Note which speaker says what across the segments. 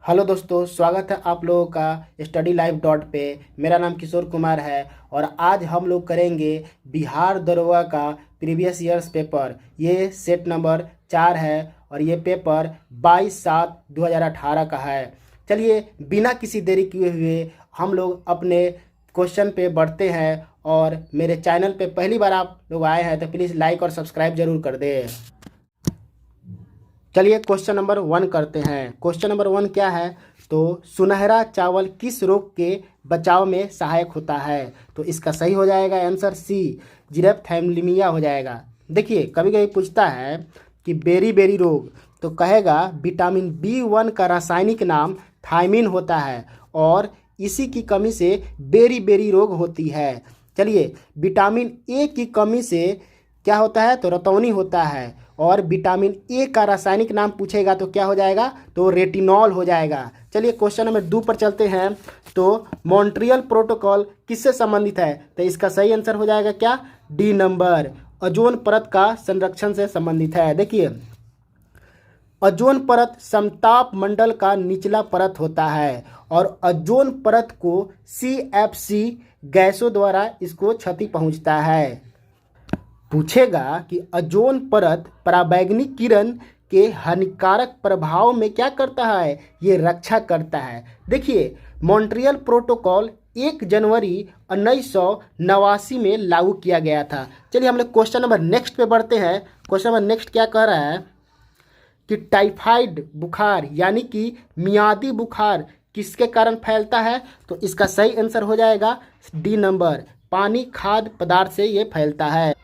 Speaker 1: Hello दोस्तों, स्वागत है आप लोगों का स्टडी लाइव डॉट पे। मेरा नाम किशोर कुमार है और आज हम लोग करेंगे बिहार दरोगा का प्रीवियस ईयर्स पेपर। ये सेट नंबर 4 है और ये पेपर 22/7/2018 का है। चलिए बिना किसी देरी किए हुए हम लोग अपने क्वेश्चन पे बढ़ते हैं। और मेरे चैनल पे पहली बार आप लोग आए हैं तो प्लीज़ लाइक और सब्सक्राइब जरूर कर दें। चलिए क्वेश्चन नंबर 1 करते हैं। क्वेश्चन नंबर 1 क्या है? तो सुनहरा चावल किस रोग के बचाव में सहायक होता है? तो इसका सही हो जाएगा आंसर सी, जीरेप्थेलमीमिया हो जाएगा। देखिए कभी कभी पूछता है कि बेरी बेरी रोग, तो कहेगा विटामिन B1 का रासायनिक नाम थायमिन होता है और इसी की कमी से बेरी बेरी रोग होती है। चलिए विटामिन ए की कमी से क्या होता है? तो रतौनी होता है। और विटामिन ए का रासायनिक नाम पूछेगा तो क्या हो जाएगा? तो रेटिनॉल हो जाएगा। चलिए क्वेश्चन नंबर 2 पर चलते हैं। तो मॉन्ट्रियल प्रोटोकॉल किससे संबंधित है? तो इसका सही आंसर हो जाएगा क्या? डी नंबर, ओजोन परत का संरक्षण से संबंधित है। देखिए ओजोन परत समताप मंडल का निचला परत होता है और ओजोन परत को CFC गैसों द्वारा इसको क्षति पहुंचता है। पूछेगा कि ओजोन परत पराबैंगनी किरण के हानिकारक प्रभाव में क्या करता है? ये रक्षा करता है। देखिए मॉन्ट्रियल प्रोटोकॉल 1 जनवरी 1989 में लागू किया गया था। चलिए हम लोग क्वेश्चन नंबर नेक्स्ट पे बढ़ते हैं। क्वेश्चन नंबर नेक्स्ट क्या कह रहा है कि टाइफाइड बुखार यानी कि मियादी बुखार किसके कारण फैलता है? तो इसका सही आंसर हो जाएगा डी नंबर, पानी खाद्य पदार्थ से ये फैलता है।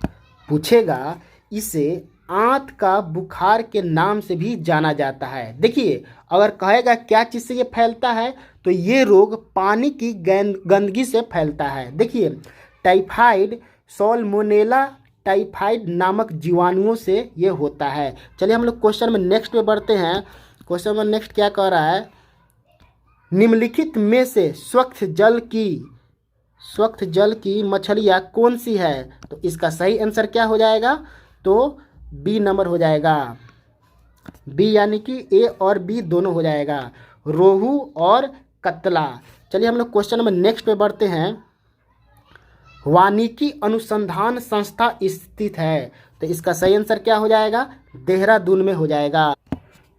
Speaker 1: पूछेगा इसे आंत का बुखार के नाम से भी जाना जाता है। देखिए अगर कहेगा क्या चीज़ से ये फैलता है तो ये रोग पानी की गंदगी से फैलता है। देखिए टाइफाइड सॉल्मोनेला टाइफाइड नामक जीवाणुओं से ये होता है। चलिए हम लोग क्वेश्चन में नेक्स्ट पे बढ़ते हैं। क्वेश्चन में नेक्स्ट क्या कह रहा है? निम्नलिखित में से स्वच्छ जल की मछलियाँ कौन सी है? तो इसका सही आंसर क्या हो जाएगा? तो बी नंबर हो जाएगा, बी यानी कि ए और बी दोनों हो जाएगा, रोहू और कतला। चलिए हम लोग क्वेश्चन नंबर नेक्स्ट पे बढ़ते हैं। वानिकी अनुसंधान संस्था स्थित है, तो इसका सही आंसर क्या हो जाएगा? देहरादून में हो जाएगा।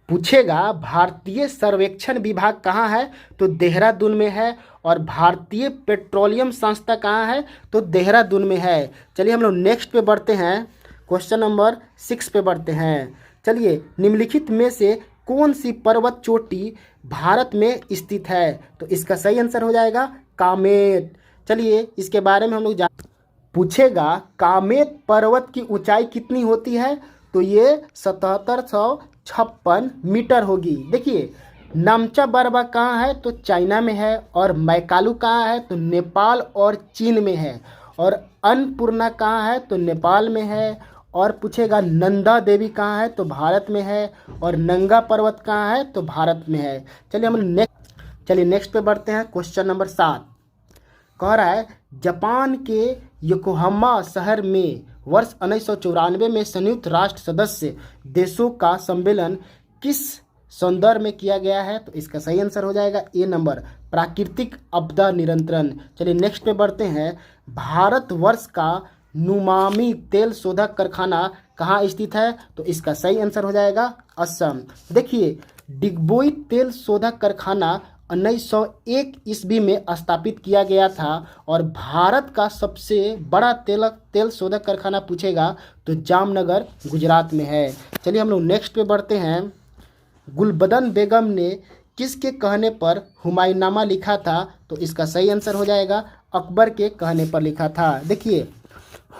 Speaker 1: पूछेगा भारतीय सर्वेक्षण विभाग कहाँ है? तो देहरादून में है। और भारतीय पेट्रोलियम संस्था कहाँ है? तो देहरादून में है। चलिए हम लोग नेक्स्ट पे बढ़ते हैं। क्वेश्चन नंबर 6 पे बढ़ते हैं। चलिए निम्नलिखित में से कौन सी पर्वत चोटी भारत में स्थित है? तो इसका सही आंसर हो जाएगा कामेट। चलिए इसके बारे में हम लोग पूछेगा कामेट पर्वत की ऊंचाई कितनी होती है? तो ये 7756 मीटर होगी। देखिए नामचा बरबा कहाँ है? तो चाइना में है। और मैकालू कहाँ है? तो नेपाल और चीन में है। और अन्नपूर्णा कहाँ है? तो नेपाल में है। और पूछेगा नंदा देवी कहाँ है? तो भारत में है। और नंगा पर्वत कहाँ है? तो भारत में है। चलिए नेक्स्ट पे बढ़ते हैं। क्वेश्चन नंबर 7 कह रहा है जापान के योकोहामा शहर में वर्ष 1994 में संयुक्त राष्ट्र सदस्य देशों का सम्मेलन किस संदर्भ में किया गया है? तो इसका सही आंसर हो जाएगा ए नंबर, प्राकृतिक आपदा नियंत्रण। चलिए नेक्स्ट पे बढ़ते हैं। भारतवर्ष का नुमामी तेल शोधक कारखाना कहाँ स्थित है? तो इसका सही आंसर हो जाएगा असम। देखिए डिगबोई तेल शोधक कारखाना 1901 ईस्वी में स्थापित किया गया था। और भारत का सबसे बड़ा तेल शोधक कारखाना पूछेगा तो जामनगर गुजरात में है। चलिए हम लोग नेक्स्ट पे बढ़ते हैं। गुलबदन बेगम ने किसके कहने पर हुमायूंनामा लिखा था? तो इसका सही आंसर हो जाएगा अकबर के कहने पर लिखा था। देखिए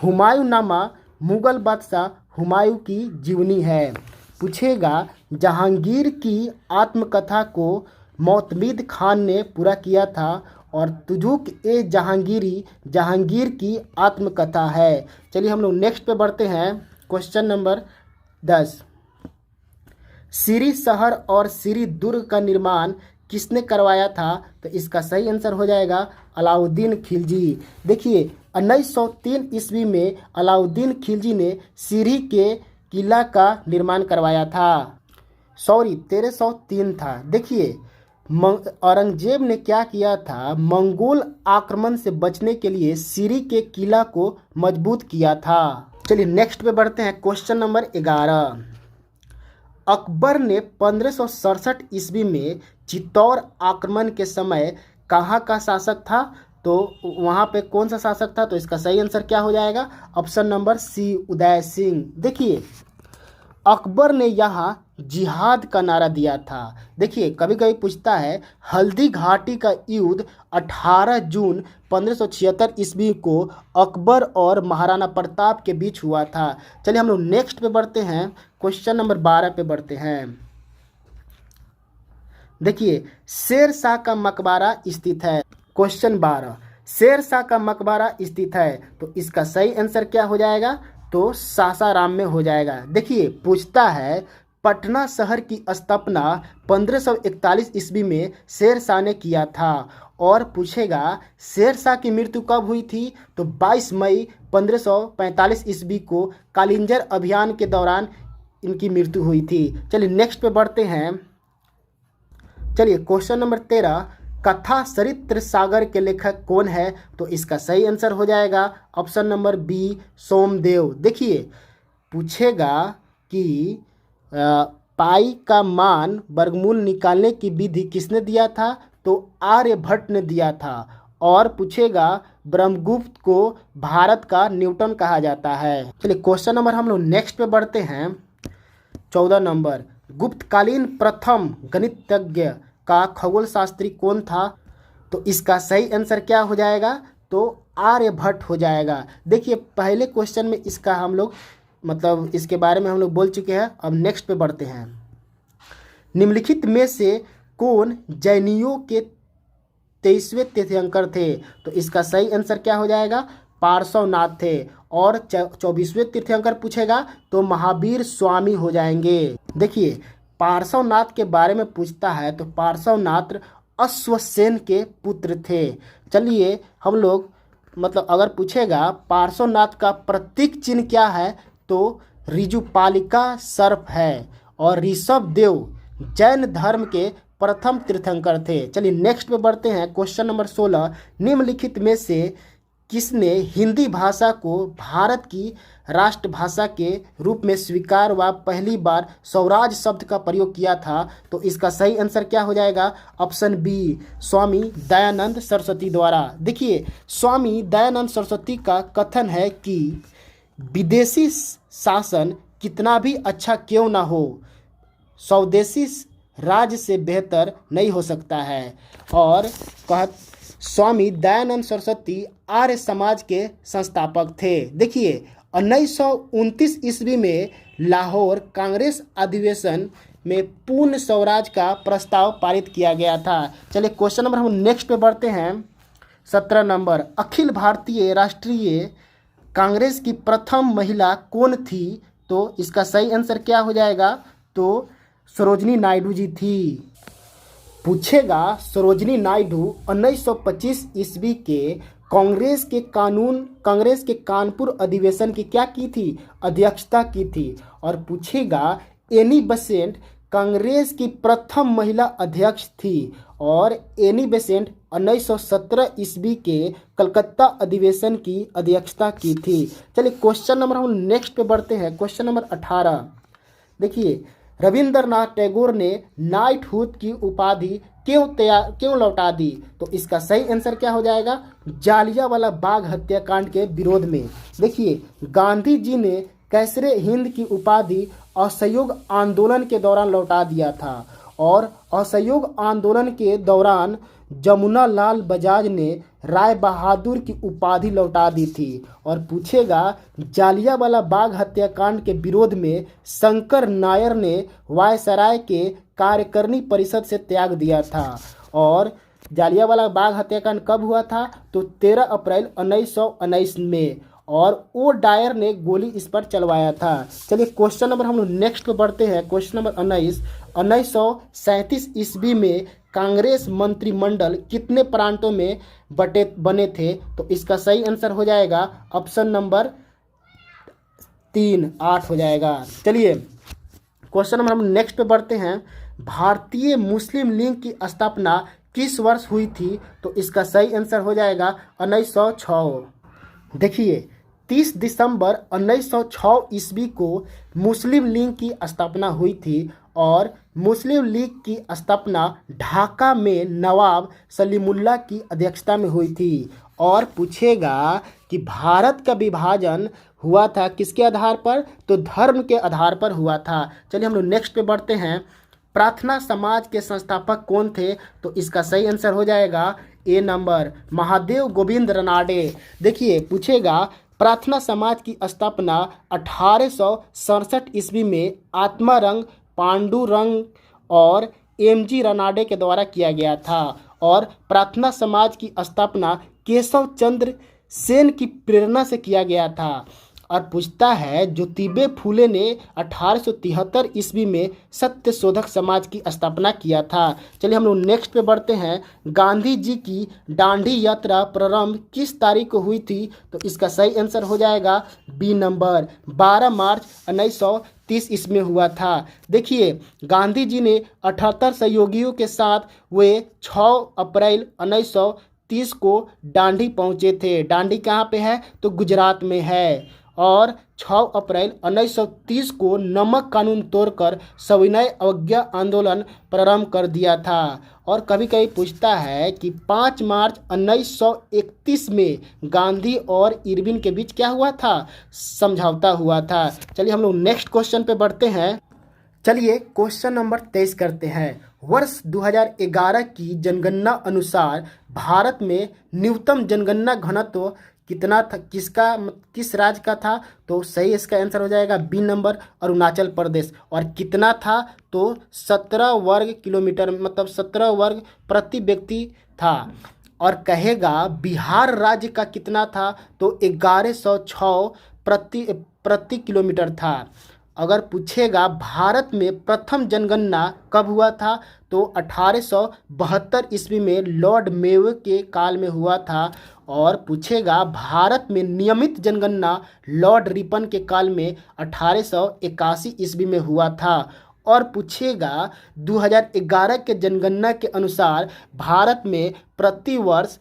Speaker 1: हुमायूंनामा मुगल बादशाह हुमायूं की जीवनी है। पूछेगा जहांगीर की आत्मकथा को मोतमिद खान ने पूरा किया था। और तुजुक ए जहांगीरी जहांगीर की आत्मकथा है। चलिए हम लोग नेक्स्ट पे बढ़ते हैं। क्वेश्चन नंबर 10 सिरी शहर और सिरी दुर्ग का निर्माण किसने करवाया था? तो इसका सही आंसर हो जाएगा अलाउद्दीन खिलजी। देखिए 1903 ईस्वी में अलाउद्दीन खिलजी ने सिरी के किला का निर्माण करवाया था। 1303 था। देखिए औरंगजेब ने क्या किया था, मंगोल आक्रमण से बचने के लिए सिरी के किला को मजबूत किया था। चलिए नेक्स्ट पे बढ़ते हैं। Question number 11। अकबर ने 1567 ईस्वी में चित्तौड़ आक्रमण के समय कहाँ का शासक था? तो वहाँ पे कौन सा शासक था? तो इसका सही आंसर क्या हो जाएगा? ऑप्शन नंबर सी, उदय सिंह। देखिए अकबर ने यहाँ जिहाद का नारा दिया था। देखिए कभी कभी पूछता है, हल्दी घाटी का युद्ध 18 जून 1576 ईस्वी को अकबर और महाराणा प्रताप के बीच हुआ था। चलिए हम लोग नेक्स्ट पे बढ़ते हैं। क्वेश्चन नंबर 12 पे बढ़ते हैं। देखिए शेर शाह का मकबरा स्थित है। क्वेश्चन 12, शेर शाह का मकबरा स्थित है, तो इसका सही आंसर क्या हो जाएगा? तो सासाराम में हो जाएगा। देखिए पूछता है, पटना शहर की स्थापना 1541 ईस्वी में शेर शाह ने किया था। और पूछेगा शेर शाह की मृत्यु कब हुई थी? तो 22 मई 1545 ईस्वी को कालिंजर अभियान के दौरान इनकी मृत्यु हुई थी। चलिए नेक्स्ट पे बढ़ते हैं। चलिए क्वेश्चन नंबर 13, कथा सरित्र सागर के लेखक कौन है? तो इसका सही आंसर हो जाएगा ऑप्शन नंबर बी, सोमदेव। देखिए पूछेगा कि पाई का मान वर्गमूल निकालने की विधि किसने दिया था? तो आर्यभट्ट ने दिया था। और पूछेगा ब्रह्मगुप्त को भारत का न्यूटन कहा जाता है। चलिए क्वेश्चन नंबर हम लोग नेक्स्ट पे बढ़ते हैं। 14 नंबर, गुप्तकालीन प्रथम गणितज्ञ का खगोल शास्त्री कौन था? तो इसका सही आंसर क्या हो जाएगा? तो आर्यभट्ट हो जाएगा। देखिए पहले क्वेश्चन में इसका हम लोग मतलब इसके बारे में हम लोग बोल चुके हैं। अब नेक्स्ट पे बढ़ते हैं। निम्नलिखित में से कौन जैनियों के 23वें तीर्थंकर थे? तो इसका सही आंसर क्या हो जाएगा? पार्श्वनाथ थे। और 24वें तीर्थंकर पूछेगा तो महावीर स्वामी हो जाएंगे। देखिए पार्श्वनाथ के बारे में पूछता है तो पार्श्वनाथ अश्वसेन के पुत्र थे। चलिए हम लोग मतलब अगर पूछेगा पार्श्वनाथ का प्रतीक चिन्ह क्या है? तो ऋजुपालिका सर्प है। और ऋषभ देव जैन धर्म के प्रथम तीर्थंकर थे। चलिए नेक्स्ट पे बढ़ते हैं। क्वेश्चन नंबर 16, निम्नलिखित में से किसने हिंदी भाषा को भारत की राष्ट्रभाषा के रूप में स्वीकार व पहली बार स्वराज शब्द का प्रयोग किया था? तो इसका सही आंसर क्या हो जाएगा? ऑप्शन बी, स्वामी दयानंद सरस्वती द्वारा। देखिए स्वामी दयानंद सरस्वती का कथन है कि विदेशी शासन कितना भी अच्छा क्यों ना हो, स्वदेशी राज्य से बेहतर नहीं हो सकता है। और स्वामी दयानंद सरस्वती आर्य समाज के संस्थापक थे। देखिए 1929 ईस्वी में लाहौर कांग्रेस अधिवेशन में पूर्ण स्वराज का प्रस्ताव पारित किया गया था। चलिए क्वेश्चन नंबर हम नेक्स्ट पे बढ़ते हैं। 17 नंबर, अखिल भारतीय राष्ट्रीय कांग्रेस की प्रथम महिला कौन थी? तो इसका सही आंसर क्या हो जाएगा? तो सरोजनी नायडू जी थी। पूछेगा सरोजनी नायडू 1925 ईस्वी के कांग्रेस के कानपुर अधिवेशन की क्या की थी? अध्यक्षता की थी। और पूछेगा एनी बेसेंट कांग्रेस की प्रथम महिला अध्यक्ष थी। और एनी बेसेंट 1917 ईस्वी के कलकत्ता अधिवेशन की अध्यक्षता की थी। चलिए क्वेश्चन नंबर हम नेक्स्ट पे बढ़ते हैं। क्वेश्चन नंबर 18, देखिए रविंद्रनाथ टैगोर ने नाइटहुड की उपाधि क्यों लौटा दी? तो इसका सही आंसर क्या हो जाएगा? जालियांवाला बाग हत्याकांड के विरोध में। देखिए गांधी जी ने कैसरे हिंद की उपाधि असहयोग आंदोलन के दौरान लौटा दिया था। और असहयोग आंदोलन के दौरान जमुना लाल बजाज ने राय बहादुर की उपाधि लौटा दी थी। और पूछेगा जालियांवाला बाग हत्याकांड के विरोध में शंकर नायर ने वायसराय के कार्यकारिणी परिषद से त्याग दिया था। और जालियांवाला बाग हत्याकांड कब हुआ था? तो 13 अप्रैल 1919 में। और ओ डायर ने गोली इस पर चलवाया था। चलिए क्वेश्चन नंबर हम लोग नेक्स्ट पे बढ़ते हैं। क्वेश्चन नंबर 1937 ईस्वी में कांग्रेस मंत्रिमंडल कितने प्रांतों में बने थे? तो इसका सही आंसर हो जाएगा ऑप्शन नंबर 3, 8 हो जाएगा। चलिए क्वेश्चन नंबर हम नेक्स्ट पे बढ़ते हैं। भारतीय मुस्लिम लीग की स्थापना किस वर्ष हुई थी? तो इसका सही आंसर हो जाएगा 1906। देखिए 30 दिसंबर 1906 ईस्वी को मुस्लिम लीग की स्थापना हुई थी और मुस्लिम लीग की स्थापना ढाका में नवाब सलीमुल्लाह की अध्यक्षता में हुई थी। और पूछेगा कि भारत का विभाजन हुआ था किसके आधार पर? तो धर्म के आधार पर हुआ था। चलिए हम लोग नेक्स्ट पे बढ़ते हैं। प्रार्थना समाज के संस्थापक कौन थे? तो इसका सही आंसर हो जाएगा ए नंबर, महादेव गोविंद रनाडे। देखिए पूछेगा प्रार्थना समाज की स्थापना 1867 ईस्वी में आत्मारंग पांडुरंग और एम.जी. रनाडे के द्वारा किया गया था और प्रार्थना समाज की स्थापना केशव चंद्र सेन की प्रेरणा से किया गया था। और पूछता है ज्योतिबा फूले ने 1873 ईस्वी में सत्य शोधक समाज की स्थापना किया था। चलिए हम लोग नेक्स्ट पे बढ़ते हैं। गांधी जी की दांडी यात्रा प्रारंभ किस तारीख को हुई थी? तो इसका सही आंसर हो जाएगा बी नंबर, 12 मार्च 1930 ईस्वी में हुआ था। देखिए गांधी जी ने 78 सहयोगियों के साथ वे 6 अप्रैल 1930 को दांडी पहुंचे थे। दांडी कहाँ पे है? तो गुजरात में है। और 6 अप्रैल 1930 को नमक कानून तोड़कर सविनय अवज्ञा आंदोलन प्रारंभ कर दिया था। और कभी कभी पूछता है कि 5 मार्च 1931 में गांधी और इरविन के बीच क्या हुआ था? समझौता हुआ था। चलिए हम लोग नेक्स्ट क्वेश्चन पे बढ़ते हैं। चलिए क्वेश्चन नंबर 23 करते हैं। वर्ष 2011 की जनगणना अनुसार भारत में न्यूनतम जनगणना घनत्व कितना था? किस राज्य का था? तो सही इसका आंसर हो जाएगा बी नंबर, अरुणाचल प्रदेश। और कितना था? तो 17 वर्ग किलोमीटर, मतलब 17 वर्ग प्रति व्यक्ति था। और कहेगा बिहार राज्य का कितना था? तो 1106 प्रति किलोमीटर था। अगर पूछेगा भारत में प्रथम जनगणना कब हुआ था? तो 1872 ईस्वी में लॉर्ड मेयो के काल में हुआ था। और पूछेगा भारत में नियमित जनगणना लॉर्ड रिपन के काल में 1881 ईस्वी में हुआ था। और पूछेगा 2011 के जनगणना के अनुसार भारत में प्रति वर्ष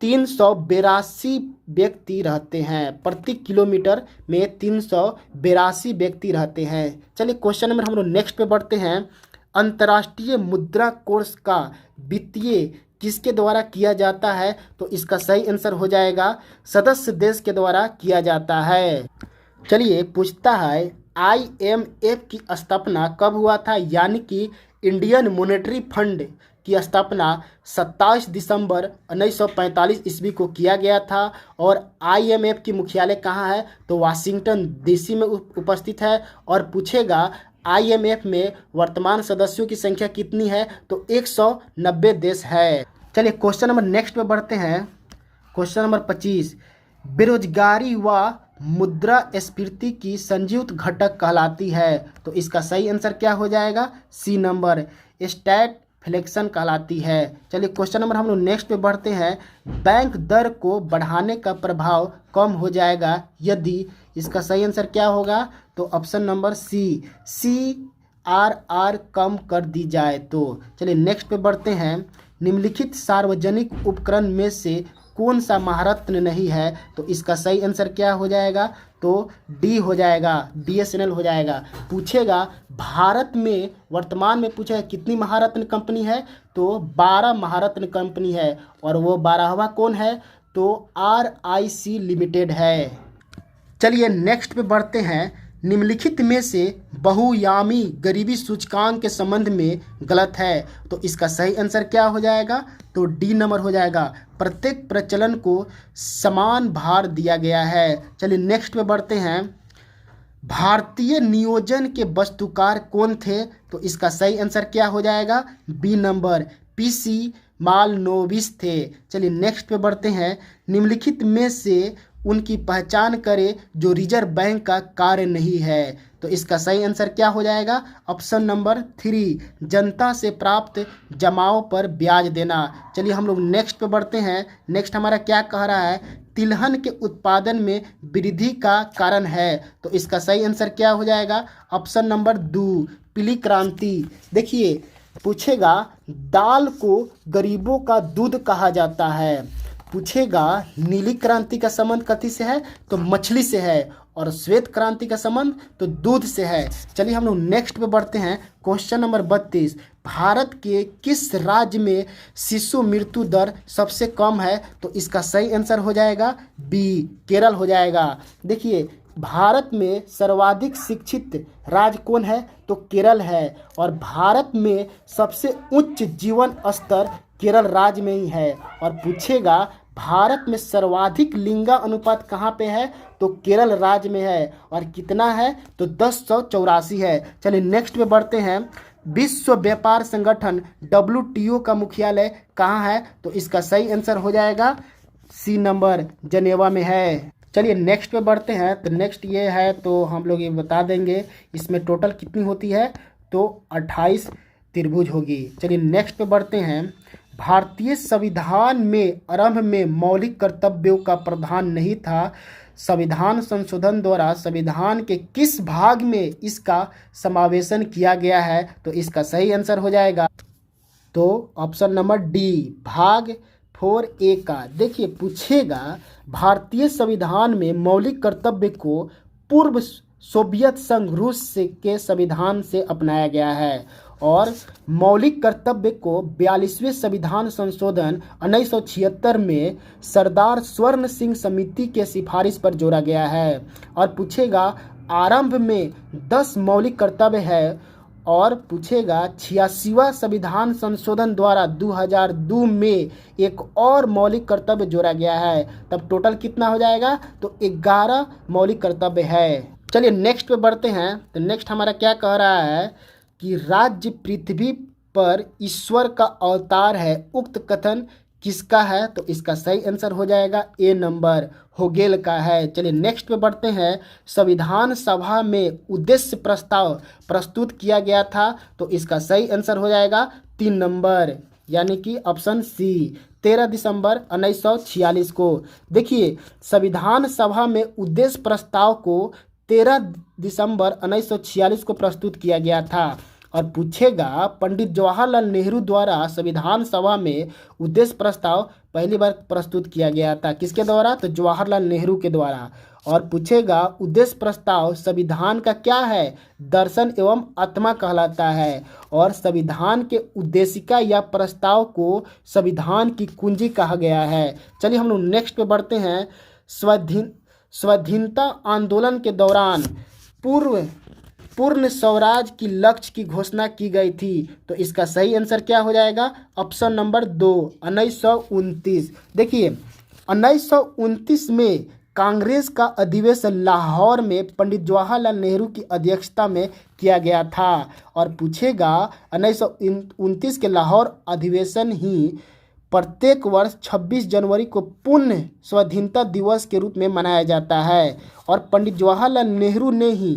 Speaker 1: 382 व्यक्ति रहते हैं, प्रति किलोमीटर में 382 व्यक्ति रहते हैं। चलिए क्वेश्चन नंबर हम लोग नेक्स्ट पे बढ़ते हैं। अंतर्राष्ट्रीय मुद्रा कोष का वित्तीय किसके द्वारा किया जाता है? तो इसका सही आंसर हो जाएगा सदस्य देश के द्वारा किया जाता है। चलिए पूछता है IMF की स्थापना कब हुआ था? यानी कि इंडियन मॉनेटरी फंड की स्थापना 27 दिसंबर 1945 ईस्वी को किया गया था। और IMF की मुख्यालय कहाँ है? तो वाशिंगटन DC में उपस्थित है। और पूछेगा IMF में वर्तमान सदस्यों की संख्या कितनी है? तो 190 देश है। चलिए क्वेश्चन नंबर नेक्स्ट पे बढ़ते हैं। क्वेश्चन नंबर 25, बेरोजगारी व मुद्रास्फीति की संयुक्त घटक कहलाती है। तो इसका सही आंसर क्या हो जाएगा? सी नंबर, स्टैगफ्लेशन कहलाती है। चलिए क्वेश्चन नंबर हम लोग नेक्स्ट पे बढ़ते हैं। बैंक दर को बढ़ाने का प्रभाव कम हो जाएगा यदि, इसका सही आंसर क्या होगा? तो ऑप्शन नंबर सी, CRR कम कर दी जाए तो। चलिए नेक्स्ट पे बढ़ते हैं। निम्नलिखित सार्वजनिक उपकरण में से कौन सा महारत्न नहीं है? तो इसका सही आंसर क्या हो जाएगा? तो डी हो जाएगा, BSNL हो जाएगा। पूछेगा भारत में वर्तमान में पूछेगा कितनी महारत्न कंपनी है? तो 12 महारत्न कंपनी है। और वो 12वां कौन है? तो RIC लिमिटेड है। चलिए नेक्स्ट पे बढ़ते हैं। निम्नलिखित में से बहुआयामी गरीबी सूचकांक के संबंध में गलत है। तो इसका सही आंसर क्या हो जाएगा? तो डी नंबर हो जाएगा, प्रत्येक प्रचलन को समान भार दिया गया है। चलिए नेक्स्ट पे बढ़ते हैं। भारतीय नियोजन के वस्तुकार कौन थे? तो इसका सही आंसर क्या हो जाएगा? बी नंबर, PC मालनोबिस थे। चलिए नेक्स्ट पे बढ़ते हैं। निम्नलिखित में से उनकी पहचान करें जो रिजर्व बैंक का कार्य नहीं है। तो इसका सही आंसर क्या हो जाएगा? ऑप्शन नंबर 3, जनता से प्राप्त जमाओं पर ब्याज देना। चलिए हम लोग नेक्स्ट पे बढ़ते हैं। नेक्स्ट हमारा क्या कह रहा है? तिलहन के उत्पादन में वृद्धि का कारण है? तो इसका सही आंसर क्या हो जाएगा? ऑप्शन नंबर 2 पीली क्रांति। देखिए पूछेगा दाल को गरीबों का दूध कहा जाता है। पूछेगा नीली क्रांति का संबंध कथी से है? तो मछली से है। और श्वेत क्रांति का संबंध तो दूध से है। चलिए हम लोग नेक्स्ट पे बढ़ते हैं। क्वेश्चन नंबर 32, भारत के किस राज्य में शिशु मृत्यु दर सबसे कम है? तो इसका सही आंसर हो जाएगा बी, केरल हो जाएगा। देखिए भारत में सर्वाधिक शिक्षित राज्य कौन है? तो केरल है। और भारत में सबसे उच्च जीवन स्तर केरल राज्य में ही है। और पूछेगा भारत में सर्वाधिक लिंगा अनुपात कहाँ पे है? तो केरल राज्य में है। और कितना है? तो 1084 है। चलिए नेक्स्ट पे बढ़ते हैं। विश्व व्यापार संगठन WTO का मुख्यालय कहाँ है? तो इसका सही आंसर हो जाएगा सी नंबर, जनेवा में है। चलिए नेक्स्ट पे बढ़ते हैं। तो नेक्स्ट ये है, तो हम लोग ये बता देंगे इसमें टोटल कितनी होती है? तो 28 त्रिभुज होगी। चलिए नेक्स्ट पे बढ़ते हैं। भारतीय संविधान में आरंभ में मौलिक कर्तव्यों का प्रावधान नहीं था। संविधान संशोधन द्वारा संविधान के किस भाग में इसका समावेशन किया गया है? तो इसका सही आंसर हो जाएगा तो ऑप्शन नंबर डी, भाग 4A का। देखिए पूछेगा भारतीय संविधान में मौलिक कर्तव्य को पूर्व सोवियत संघ रूस के संविधान से अपनाया गया है। और मौलिक कर्तव्य को 42वें संविधान संशोधन 1976 में सरदार स्वर्ण सिंह समिति के सिफारिश पर जोड़ा गया है। और पूछेगा आरंभ में 10 मौलिक कर्तव्य है। और पूछेगा 86वां संविधान संशोधन द्वारा 2002 में एक और मौलिक कर्तव्य जोड़ा गया है। तब टोटल कितना हो जाएगा? तो 11 मौलिक कर्तव्य है। चलिए नेक्स्ट पे बढ़ते हैं। तो नेक्स्ट हमारा क्या कह रहा है कि राज्य पृथ्वी पर ईश्वर का अवतार है, उक्त कथन किसका है? तो इसका सही आंसर हो जाएगा ए नंबर, होगेल का है। चलिए नेक्स्ट पे बढ़ते हैं। संविधान सभा में उद्देश्य प्रस्ताव प्रस्तुत किया गया था। तो इसका सही आंसर हो जाएगा 3 नंबर, यानी कि ऑप्शन सी, 13 दिसंबर 1946 को। देखिए संविधान सभा में उद्देश्य प्रस्ताव को 13 दिसंबर 1946 को प्रस्तुत किया गया था। और पूछेगा पंडित जवाहरलाल नेहरू द्वारा संविधान सभा में उद्देश्य प्रस्ताव पहली बार प्रस्तुत किया गया था। किसके द्वारा? तो जवाहरलाल नेहरू के द्वारा। और पूछेगा उद्देश्य प्रस्ताव संविधान का क्या है? दर्शन एवं आत्मा कहलाता है। और संविधान के उद्देशिका या प्रस्ताव को संविधान की कुंजी कहा गया है। चलिए हम लोग नेक्स्ट पे बढ़ते हैं। स्वाधीनता आंदोलन के दौरान पूर्ण स्वराज की लक्ष्य की घोषणा की गई थी। तो इसका सही आंसर क्या हो जाएगा? Option number 2, 1929। देखिए 1929 में कांग्रेस का अधिवेशन लाहौर में पंडित जवाहरलाल नेहरू की अध्यक्षता में किया गया था। और पूछेगा 1929 के लाहौर अधिवेशन ही प्रत्येक वर्ष 26 जनवरी को पुण्य स्वाधीनता दिवस के रूप में मनाया जाता है। और पंडित जवाहरलाल नेहरू ने ही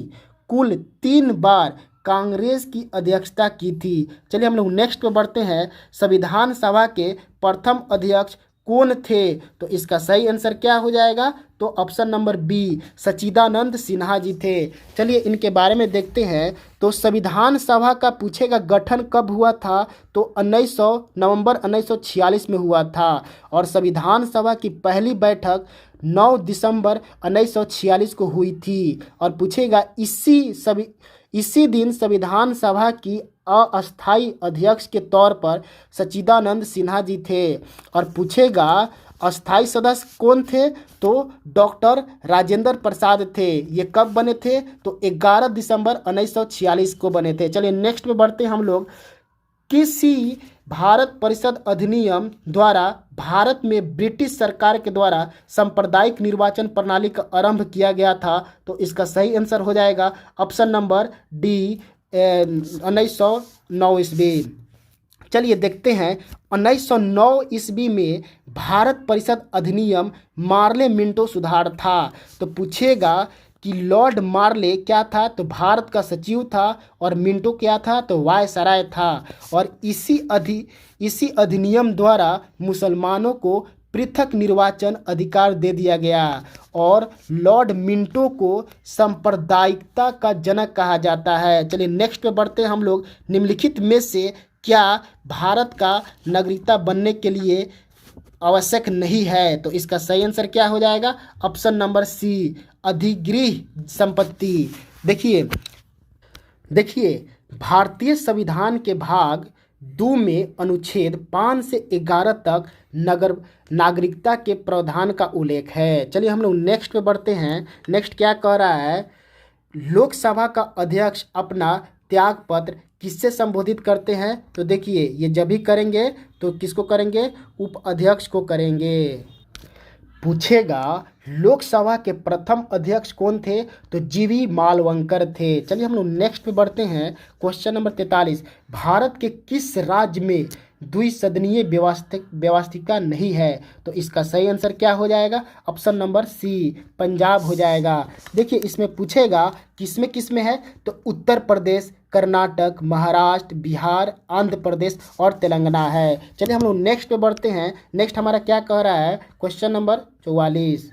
Speaker 1: कुल 3 बार कांग्रेस की अध्यक्षता की थी। चलिए हम लोग नेक्स्ट पे बढ़ते हैं। संविधान सभा के प्रथम अध्यक्ष कौन थे? तो इसका सही आंसर क्या हो जाएगा? तो ऑप्शन नंबर बी, सच्चिदानंद सिन्हा जी थे। चलिए इनके बारे में देखते हैं। तो संविधान सभा का पूछेगा गठन कब हुआ था? तो 1900 नवंबर 1946 में हुआ था। और संविधान सभा की पहली बैठक 9 दिसंबर 1946 को हुई थी। और पूछेगा इसी दिन संविधान सभा की अस्थायी अध्यक्ष के तौर पर सच्चिदानंद सिन्हा जी थे। और पूछेगा अस्थायी सदस्य कौन थे? तो डॉक्टर राजेंद्र प्रसाद थे। ये कब बने थे? तो 11 दिसंबर 1946 को बने थे। चलिए नेक्स्ट पे बढ़ते हैं हम लोग। किसी भारत परिषद अधिनियम द्वारा भारत में ब्रिटिश सरकार के द्वारा सांप्रदायिक निर्वाचन प्रणाली का आरंभ किया गया था। तो इसका सही आंसर हो जाएगा ऑप्शन नंबर डी, 1909 ईस्वी। चलिए देखते हैं 1909 ईस्वी में भारत परिषद अधिनियम मार्ले मिंटो सुधार था। तो पूछेगा कि लॉर्ड मार्ले क्या था? तो भारत का सचिव था। और मिंटो क्या था? तो वायसराय था। और इसी अधिनियम द्वारा मुसलमानों को पृथक निर्वाचन अधिकार दे दिया गया और लॉर्ड मिंटो को सांप्रदायिकता का जनक कहा जाता है। चलिए नेक्स्ट पे बढ़ते हैं हम लोग। निम्नलिखित में से क्या भारत का नागरिकता बनने के लिए आवश्यक नहीं है? तो इसका सही आंसर क्या हो जाएगा? ऑप्शन नंबर सी, अधिगृह संपत्ति। देखिए भारतीय संविधान के भाग 2 में अनुच्छेद 5 से 11 तक नागरिकता के प्रावधान का उल्लेख है। चलिए हम लोग नेक्स्ट पे बढ़ते हैं। नेक्स्ट क्या कह रहा है? लोकसभा का अध्यक्ष अपना त्याग पत्र किससे संबोधित करते हैं? तो देखिए ये जब भी करेंगे तो किसको करेंगे? उप अध्यक्ष को करेंगे। पूछेगा लोकसभा के प्रथम अध्यक्ष कौन थे? तो जीवी मालवंकर थे। चलिए हम लोग नेक्स्ट पे बढ़ते हैं। क्वेश्चन नंबर 43, भारत के किस राज्य में द्विसदनीय व्यवस्थिका नहीं है? तो इसका सही आंसर क्या हो जाएगा? ऑप्शन नंबर सी, पंजाब हो जाएगा। देखिए इसमें पूछेगा किस में है? तो उत्तर प्रदेश, कर्नाटक, महाराष्ट्र, बिहार, आंध्र प्रदेश और तेलंगाना है। चलिए हम लोग नेक्स्ट पे बढ़ते हैं। नेक्स्ट हमारा क्या कह रहा है? Question number 44।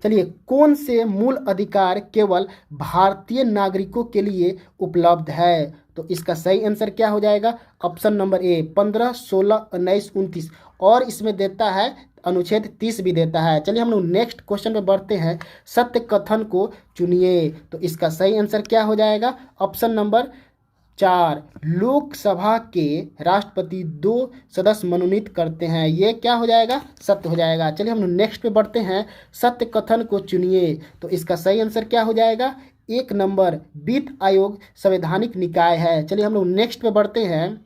Speaker 1: चलिए कौन से मूल अधिकार केवल भारतीय नागरिकों के लिए उपलब्ध है? तो इसका सही आंसर क्या हो जाएगा? ऑप्शन नंबर ए, 15, 16, 19, 29 और इसमें देता है अनुच्छेद 30 भी देता है। चलिए हम लोग नेक्स्ट क्वेश्चन पे बढ़ते हैं। सत्य कथन को चुनिए। तो इसका सही आंसर क्या हो जाएगा? ऑप्शन नंबर 4, लोकसभा के राष्ट्रपति 2 सदस्य मनोनीत करते हैं। ये क्या हो जाएगा? सत्य हो जाएगा। चलिए हम लोग नेक्स्ट पे बढ़ते हैं। सत्य कथन को चुनिए। तो इसका सही आंसर क्या हो जाएगा? 1 नंबर, वित्त आयोग संवैधानिक निकाय है। चलिए हम लोग नेक्स्ट पे बढ़ते हैं।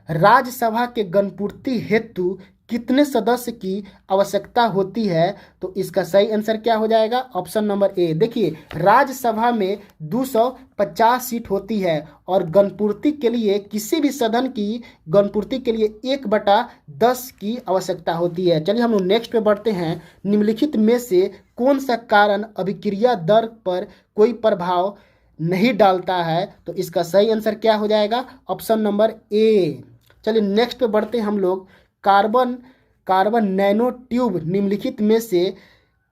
Speaker 1: राज्यसभा के गणपूर्ति हेतु कितने सदस्य की आवश्यकता होती है? तो इसका सही आंसर क्या हो जाएगा? Option number A. देखिए राज्यसभा में 250 सीट होती है और गणपूर्ति के लिए किसी भी सदन की गणपूर्ति के लिए 1/10 की आवश्यकता होती है। चलिए हम लोग नेक्स्ट पे बढ़ते हैं। निम्नलिखित में से कौन सा कारण अभिक्रिया दर पर कोई प्रभाव नहीं डालता है? तो इसका सही आंसर क्या हो जाएगा? Option number A. चलिए नेक्स्ट पे बढ़ते हैं हम लोग। कार्बन नैनो ट्यूब निम्नलिखित में से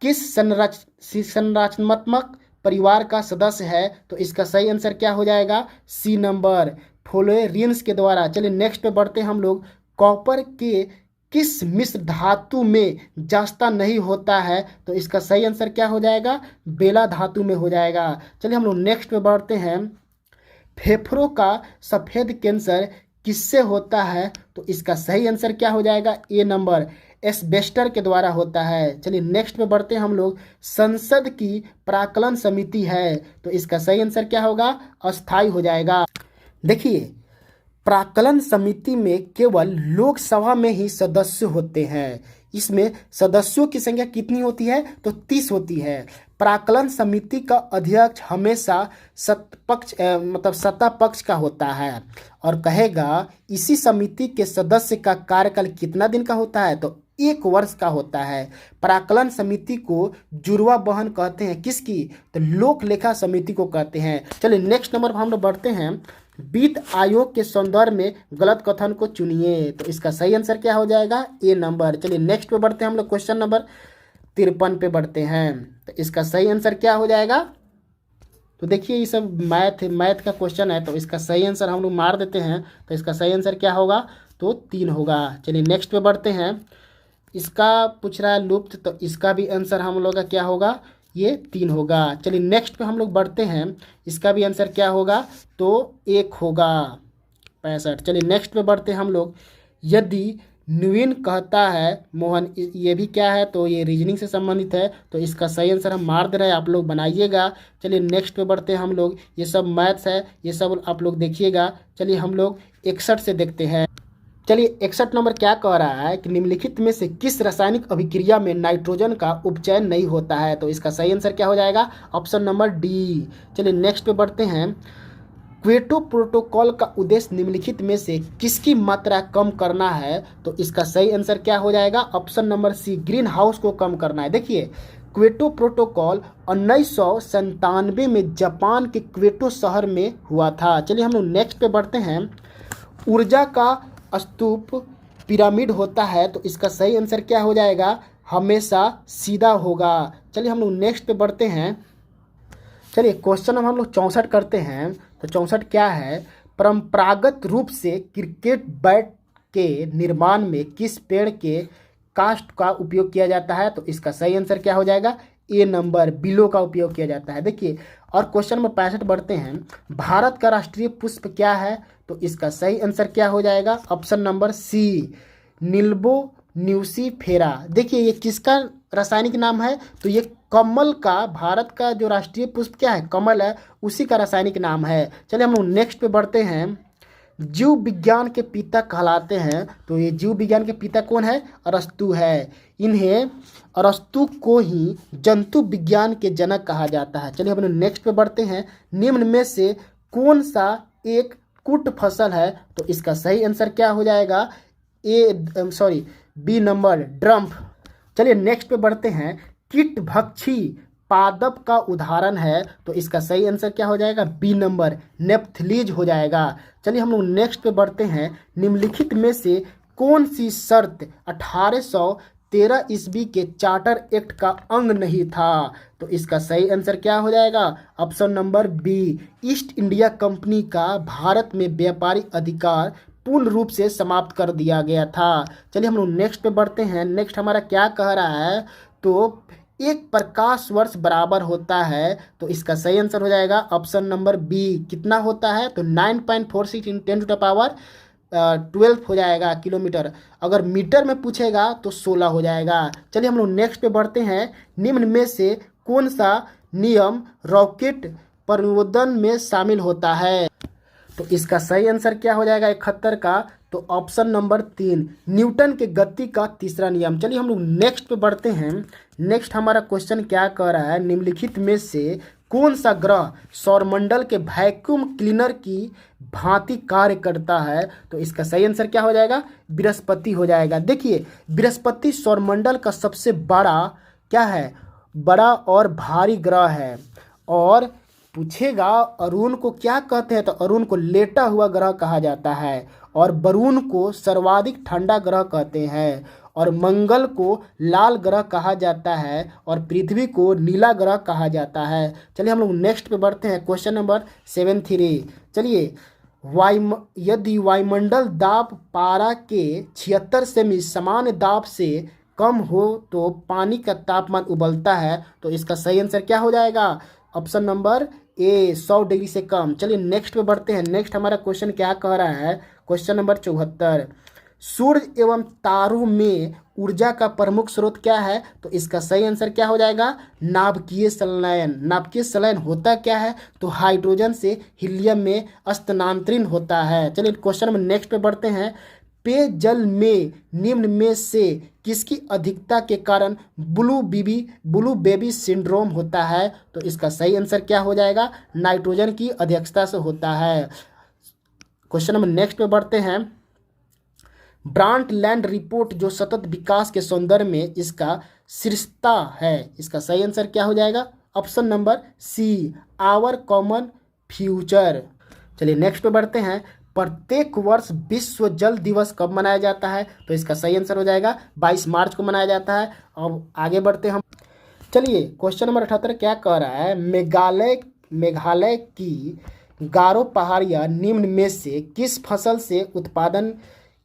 Speaker 1: किस संरचनात्मक परिवार का सदस्य है? तो इसका सही आंसर क्या हो जाएगा? सी नंबर, फ्लोरेंस के द्वारा। चलिए नेक्स्ट पे बढ़ते हैं हम लोग। कॉपर के किस मिश्र धातु में जस्ता नहीं होता है? तो इसका सही आंसर क्या हो जाएगा? बेला धातु में हो जाएगा। चलिए हम लोग नेक्स्ट पे बढ़ते हैं। फेफड़ों का सफ़ेद कैंसर किससे होता है? तो इसका सही आंसर क्या हो जाएगा? ए नंबर, एस्बेस्टर के द्वारा होता है। चलिए नेक्स्ट पे बढ़ते हैं हम लोग। संसद की प्राक्कलन समिति है, तो इसका सही आंसर क्या होगा? अस्थायी हो जाएगा। देखिए प्राक्कलन समिति में केवल लोकसभा में ही सदस्य होते हैं। इसमें सदस्यों की संख्या कितनी होती है? तो 30 होती है। प्राक्कलन समिति का अध्यक्ष हमेशा सत्ता पक्ष का होता है और कहेगा इसी समिति के सदस्य का कार्यकाल कितना दिन का होता है? तो 1 वर्ष का होता है। प्राक्कलन समिति को जुड़वा बहन कहते हैं। किसकी? तो लोक लेखा समिति को कहते हैं। चलिए नेक्स्ट नंबर पर हम लोग बढ़ते हैं। वित्त आयोग के संदर्भ में गलत कथन को चुनिए। तो इसका सही आंसर क्या हो जाएगा? ए नंबर। चलिए नेक्स्ट पे बढ़ते हैं हम लोग। क्वेश्चन नंबर 53 पे बढ़ते हैं। तो इसका सही आंसर क्या हो जाएगा? तो देखिए ये सब मैथ का क्वेश्चन है, तो इसका सही आंसर हम लोग मार देते हैं। तो इसका सही आंसर क्या होगा? तो 3 होगा। चलिए नेक्स्ट पे बढ़ते हैं। इसका पूछ रहा है लुप्त, तो इसका भी आंसर हम लोग का क्या होगा? ये 3 होगा। चलिए नेक्स्ट पे हम लोग बढ़ते हैं। इसका भी आंसर क्या होगा? तो 1 होगा, 65। चलिए नेक्स्ट पे बढ़ते हैं हम लोग। यदि न्यून कहता है मोहन, ये भी क्या है? तो ये रीजनिंग से संबंधित है, तो इसका सही आंसर हम मार दे रहे हैं, आप लोग बनाइएगा। चलिए नेक्स्ट पे बढ़ते हैं हम लोग। ये सब मैथ्स है, ये सब आप लोग देखिएगा। चलिए हम लोग 61 से देखते हैं। चलिए 61 नंबर क्या कह रहा है कि निम्नलिखित में से किस रासायनिक अभिक्रिया में नाइट्रोजन का उपचयन नहीं होता है? तो इसका सही आंसर क्या हो जाएगा? Option number D. चलिए नेक्स्ट पे बढ़ते हैं। क्योटो प्रोटोकॉल का उद्देश्य निम्नलिखित में से किसकी मात्रा कम करना है? तो इसका सही आंसर क्या हो जाएगा? Option number C, greenhouse को कम करना है। देखिए क्योटो प्रोटोकॉल 1997 में जापान के क्योटो शहर में हुआ था। चलिए हम लोग नेक्स्ट पे बढ़ते हैं। ऊर्जा का स्तूप पिरामिड होता है तो इसका सही आंसर क्या हो जाएगा, हमेशा सीधा होगा। चलिए हम लोग नेक्स्ट पे बढ़ते हैं। चलिए क्वेश्चन हम लोग 64 करते हैं। तो 64 क्या है, परंपरागत रूप से क्रिकेट बैट के निर्माण में किस पेड़ के काष्ठ का उपयोग किया जाता है, तो इसका सही आंसर क्या हो जाएगा, ए नंबर बिलो का उपयोग किया जाता है। देखिए और क्वेश्चन नंबर 65 बढ़ते हैं। भारत का राष्ट्रीय पुष्प क्या है, तो इसका सही आंसर क्या हो जाएगा, ऑप्शन नंबर सी निल्बो न्यूसीफेरा। देखिए ये किसका रासायनिक नाम है, तो ये कमल का, भारत का जो राष्ट्रीय पुष्प क्या है, कमल है, उसी का रासायनिक नाम है। चलिए हम लोग नेक्स्ट पे बढ़ते हैं। जीव विज्ञान के पिता कहलाते हैं, तो ये जीव विज्ञान के पिता कौन है, अरस्तु है। इन्हें अरस्तु को ही जंतु विज्ञान के जनक कहा जाता है। चलिए हम लोग नेक्स्ट पे बढ़ते हैं। निम्न में से कौन सा एक कुट फसल है, तो इसका सही आंसर क्या हो जाएगा, बी नंबर ड्रम्फ। चलिए नेक्स्ट पे बढ़ते हैं। कीटभक्षी पादप का उदाहरण है, तो इसका सही आंसर क्या हो जाएगा, बी नंबर नेप्थलीज हो जाएगा। चलिए हम लोग नेक्स्ट पे बढ़ते हैं। निम्नलिखित में से कौन सी शर्त 1813 ईस्वी के चार्टर एक्ट का अंग नहीं था, तो इसका सही आंसर क्या हो जाएगा, option number B East India Company का भारत में व्यापारिक अधिकार पूर्ण रूप से समाप्त कर दिया गया था। चलिए हम लोग नेक्स्ट पे बढ़ते हैं। नेक्स्ट हमारा क्या कह रहा है, तो एक प्रकाश वर्ष बराबर होता है, तो इसका सही आंसर हो जाएगा ऑप्शन नंबर बी कितना होता है, तो 9.46 × 10⁻12 हो जाएगा किलोमीटर। अगर मीटर में पूछेगा तो 16 हो जाएगा। चलिए हम लोग नेक्स्ट पे बढ़ते हैं। निम्न में से कौन सा नियम रॉकेट परिवहन में शामिल होता है, तो इसका सही आंसर क्या हो जाएगा 71 का, तो ऑप्शन नंबर 3 न्यूटन के गति का तीसरा नियम। चलिए हम लोग नेक्स्ट पे बढ़ते हैं। नेक्स्ट हमारा क्वेश्चन क्या कह रहा है, निम्नलिखित में से कौन सा ग्रह सौरमंडल के वैक्यूम क्लीनर की भांति कार्य करता है, तो इसका सही आंसर क्या हो जाएगा, बृहस्पति हो जाएगा। देखिए बृहस्पति सौरमंडल का सबसे बड़ा क्या है, बड़ा और भारी ग्रह है। और पूछेगा अरुण को क्या कहते हैं, तो अरुण को लेटा हुआ ग्रह कहा जाता है, और वरुण को सर्वाधिक ठंडा ग्रह कहते हैं, और मंगल को लाल ग्रह कहा जाता है, और पृथ्वी को नीला ग्रह कहा जाता है। चलिए हम लोग नेक्स्ट पे बढ़ते हैं। Question number 73। चलिए यदि वायुमंडल दाब पारा के 76 सेमी सामान्य दाब से कम हो तो पानी का तापमान उबलता है, तो इसका सही आंसर क्या हो जाएगा, ऑप्शन नंबर ए 100 डिग्री से कम। चलिए नेक्स्ट पे बढ़ते हैं। नेक्स्ट हमारा क्वेश्चन क्या कह रहा है, क्वेश्चन नंबर 74। सूर्य एवं तारों में ऊर्जा का प्रमुख स्रोत क्या है, तो इसका सही आंसर क्या हो जाएगा, नाभिकीय संलयन। नाभिकीय संलयन होता क्या है, तो हाइड्रोजन से हीलियम में स्थानांतरण होता है। चलिए क्वेश्चन नंबर नेक्स्ट पे बढ़ते हैं। पेयजल में निम्न में से किसकी अधिकता के कारण ब्लू बेबी सिंड्रोम होता है, तो इसका सही आंसर क्या हो जाएगा, नाइट्रोजन की अधिकता से होता है। क्वेश्चन नंबर नेक्स्ट पे बढ़ते हैं। ब्रांडलैंड रिपोर्ट जो सतत विकास के सौंदर्य में इसका शीर्षता है, इसका सही आंसर क्या हो जाएगा, option number C our common future. चलिए नेक्स्ट पे बढ़ते हैं। प्रत्येक वर्ष विश्व जल दिवस कब मनाया जाता है, तो इसका सही आंसर हो जाएगा 22 मार्च को मनाया जाता है। अब आगे बढ़ते हैं हम। चलिए क्वेश्चन नंबर 78 क्या कह रहा है, मेघालय की गारो पहाड़ियाँ निम्न में से किस फसल से उत्पादन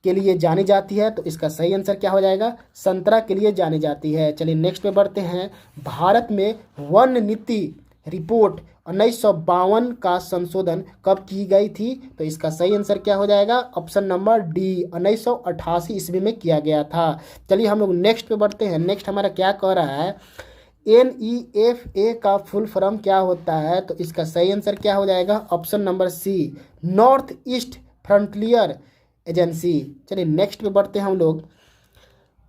Speaker 1: के लिए जानी जाती है, तो इसका सही आंसर क्या हो जाएगा, संतरा के लिए जानी जाती है। चलिए नेक्स्ट पे बढ़ते हैं। भारत में वन नीति रिपोर्ट 1952 का संशोधन कब की गई थी, तो इसका सही आंसर क्या हो जाएगा, ऑप्शन नंबर डी 1988 ईस्वी में किया गया था। चलिए हम लोग नेक्स्ट पे बढ़ते हैं। नेक्स्ट हमारा क्या कह रहा है, NEFA का फुल फॉर्म क्या होता है, तो इसका सही आंसर क्या हो जाएगा, option number C North East Frontier Agency. चलिए नेक्स्ट पे बढ़ते हैं हम लोग।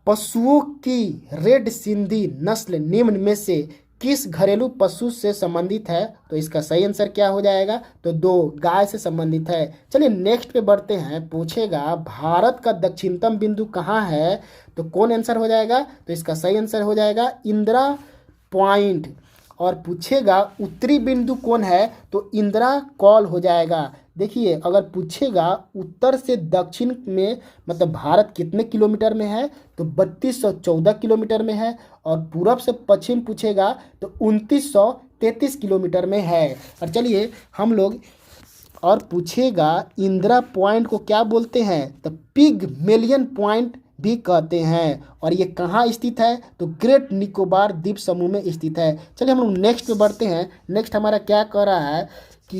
Speaker 1: पशुओं की रेड सिंधी नस्ल निम्न में से किस घरेलू पशु से संबंधित है, तो इसका सही आंसर क्या हो जाएगा, तो 2 गाय से संबंधित है। चलिए नेक्स्ट पे बढ़ते हैं। पूछेगा भारत का दक्षिणतम बिंदु कहाँ है, तो कौन आंसर हो जाएगा, तो इसका सही आंसर हो जाएगा इंदिरा पॉइंट। और पूछेगा उत्तरी बिंदु कौन है तो इंदिरा कॉल हो जाएगा। देखिए अगर पूछेगा उत्तर से दक्षिण में मतलब भारत कितने किलोमीटर में है तो 3214 किलोमीटर में है, और पूरब से पश्चिम पूछेगा तो 2933 किलोमीटर में है। और चलिए हम लोग, और पूछेगा इंदिरा पॉइंट को क्या बोलते हैं तो पिगमेलियन पॉइंट भी कहते हैं, और ये कहाँ स्थित है तो ग्रेट निकोबार द्वीप समूह में स्थित है। चलिए हम लोग नेक्स्ट पे बढ़ते हैं। नेक्स्ट हमारा क्या कह रहा है कि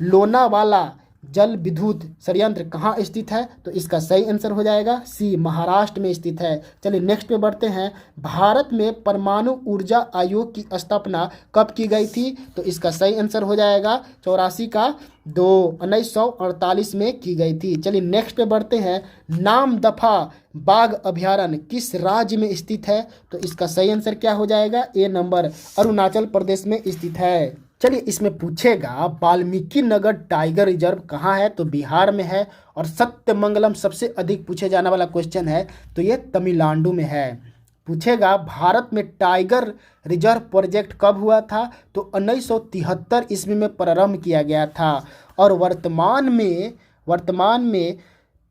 Speaker 1: लोनावाला जल विद्युत संयंत्र कहाँ स्थित है तो इसका सही आंसर हो जाएगा सी, महाराष्ट्र में स्थित है। चलिए नेक्स्ट पे बढ़ते हैं। भारत में परमाणु ऊर्जा आयोग की स्थापना कब की गई थी तो इसका सही आंसर हो जाएगा 1948 में की गई थी। चलिए नेक्स्ट पे बढ़ते हैं। नामदफा बाघ अभयारण्य किस राज्य में स्थित है तो इसका सही आंसर क्या हो जाएगा ए नंबर, अरुणाचल प्रदेश में स्थित है। चलिए इसमें पूछेगा वाल्मीकि नगर टाइगर रिजर्व कहाँ है तो बिहार में है, और सत्यमंगलम सबसे अधिक पूछे जाने वाला क्वेश्चन है तो ये तमिलनाडु में है। पूछेगा भारत में टाइगर रिजर्व प्रोजेक्ट कब हुआ था तो 1973 ईस्वी में प्रारंभ किया गया था, और वर्तमान में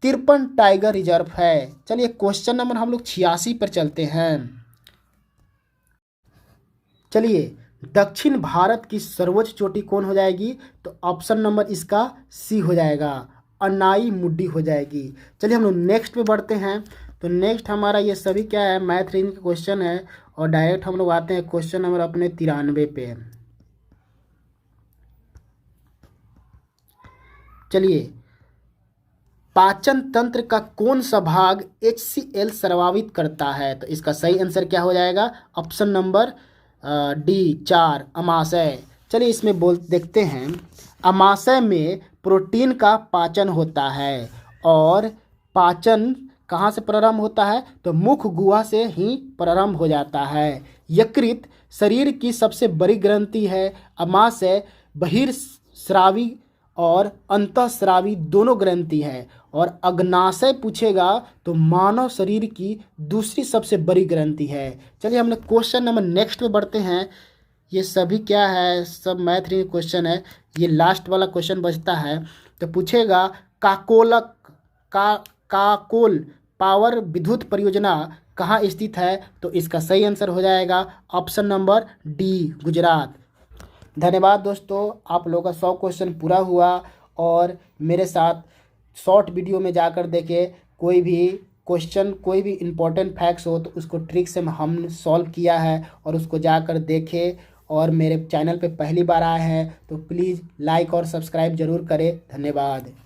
Speaker 1: 53 टाइगर रिजर्व है। चलिए क्वेश्चन नंबर हम लोग 86 पर चलते हैं। चलिए दक्षिण भारत की सर्वोच्च चोटी कौन हो जाएगी तो ऑप्शन नंबर इसका सी हो जाएगा, अनाई मुड्डी हो जाएगी। चलिए हम लोग नेक्स्ट पे बढ़ते हैं। तो नेक्स्ट हमारा ये सभी क्या है मैथ रीजनिंग का क्वेश्चन है, और डायरेक्ट हम लोग आते हैं क्वेश्चन नंबर अपने 93 पे। चलिए पाचन तंत्र का कौन सा भाग HCl स्रावित करता है तो इसका सही आंसर क्या हो जाएगा ऑप्शन नंबर डी 4, अमाशय। चलिए इसमें देखते हैं। अमाशय में प्रोटीन का पाचन होता है, और पाचन कहाँ से प्रारंभ होता है तो मुख गुहा से ही प्रारंभ हो जाता है। यकृत शरीर की सबसे बड़ी ग्रंथि है। अमाशय बहिर्स्रावी और अंतःस्रावी दोनों ग्रंथि है, और अग्नाशय पूछेगा तो मानव शरीर की दूसरी सबसे बड़ी ग्रंथि है। चलिए हम लोग क्वेश्चन नंबर नेक्स्ट पे बढ़ते हैं। ये सभी क्या है सब मैथ रीजनिंग क्वेश्चन है, ये लास्ट वाला क्वेश्चन बचता है। तो पूछेगा काकोल पावर विद्युत परियोजना कहाँ स्थित है तो इसका सही आंसर हो जाएगा ऑप्शन नंबर डी, गुजरात। धन्यवाद दोस्तों, आप लोगों का 100 क्वेश्चन पूरा हुआ, और मेरे साथ शॉर्ट वीडियो में जाकर देखें। कोई भी क्वेश्चन कोई भी इम्पोर्टेंट फैक्ट्स हो तो उसको ट्रिक से हम सॉल्व किया है, और उसको जाकर देखें। और मेरे चैनल पे पहली बार आए हैं तो प्लीज़ लाइक और सब्सक्राइब ज़रूर करें। धन्यवाद।